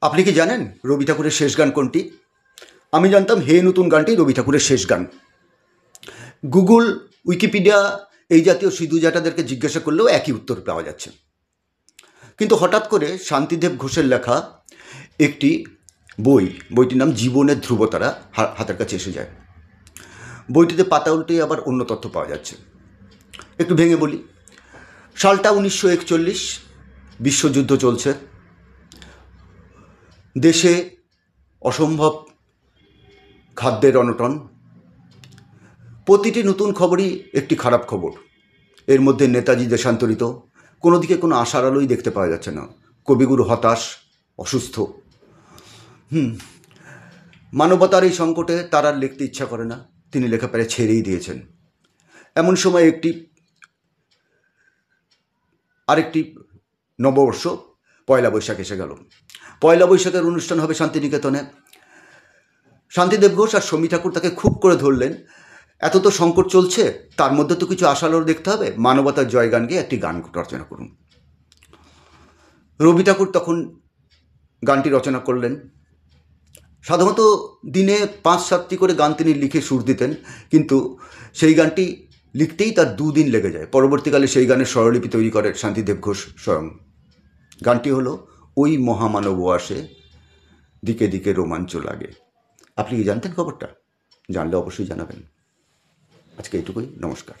আপনি কি জানেন রবি ঠাকুরের শেষ গান কোনটি? আমি জানতাম হে নতুন গানটি রবি ঠাকুরের শেষ গান। গুগল, উইকিপিডিয়া এই জাতীয় সিধুজাটাদেরকে জিজ্ঞাসা করলেও একই উত্তর পাওয়া যাচ্ছে। কিন্তু হঠাৎ করে শান্তিদেব ঘোষের লেখা একটি বইটির নাম জীবনের ধ্রুবতারা হাতের কাছে এসে যায়। বইটিতে পাতা উল্টে আবার অন্য তথ্য পাওয়া যাচ্ছে। একটু ভেঙে বলি। সালটা 1941, বিশ্বযুদ্ধ চলছে, দেশে অসম্ভব খাদ্যের অনটন। প্রতিটি নতুন খবরই একটি খারাপ খবর। এর মধ্যে নেতাজি দেশান্তরিত, কোনো দিকে কোনো আশার আলোই দেখতে পাওয়া যাচ্ছে না। কবিগুরু হতাশ, অসুস্থ। মানবতার এই সংকটে তার আর লিখতে ইচ্ছা করে না, তিনি লেখাপড়া ছেড়েই দিয়েছেন। এমন সময় আরেকটি নববর্ষ পয়লা বৈশাখ এসে গেল। পয়লা বৈশাখের অনুষ্ঠান হবে শান্তিনিকেতনে। শান্তিদেব ঘোষ আর সমী ঠাকুর তাকে খুব করে ধরলেন, এত তো সংকট চলছে, তার মধ্যে তো কিছু আশার আলো দেখতে হবে, মানবতার জয়গান গিয়ে একটি গান রচনা করুন। রবি ঠাকুর তখন গানটি রচনা করলেন। সাধারণত দিনে 5-7টি করে গান তিনি লিখে সুর দিতেন, কিন্তু সেই গানটি লিখতেই তার 2 দিন লেগে যায়। পরবর্তীকালে সেই গানের স্বরলিপি তৈরি করে শান্তিদেব ঘোষ স্বয়ং। গানটি হলো ওই মহামানব আসে, দিকে দিকে রোমাঞ্চ লাগে। আপনি কি জানতেন খবরটা? জানলে অবশ্যই জানাবেন। আজকে এইটুকুই, নমস্কার।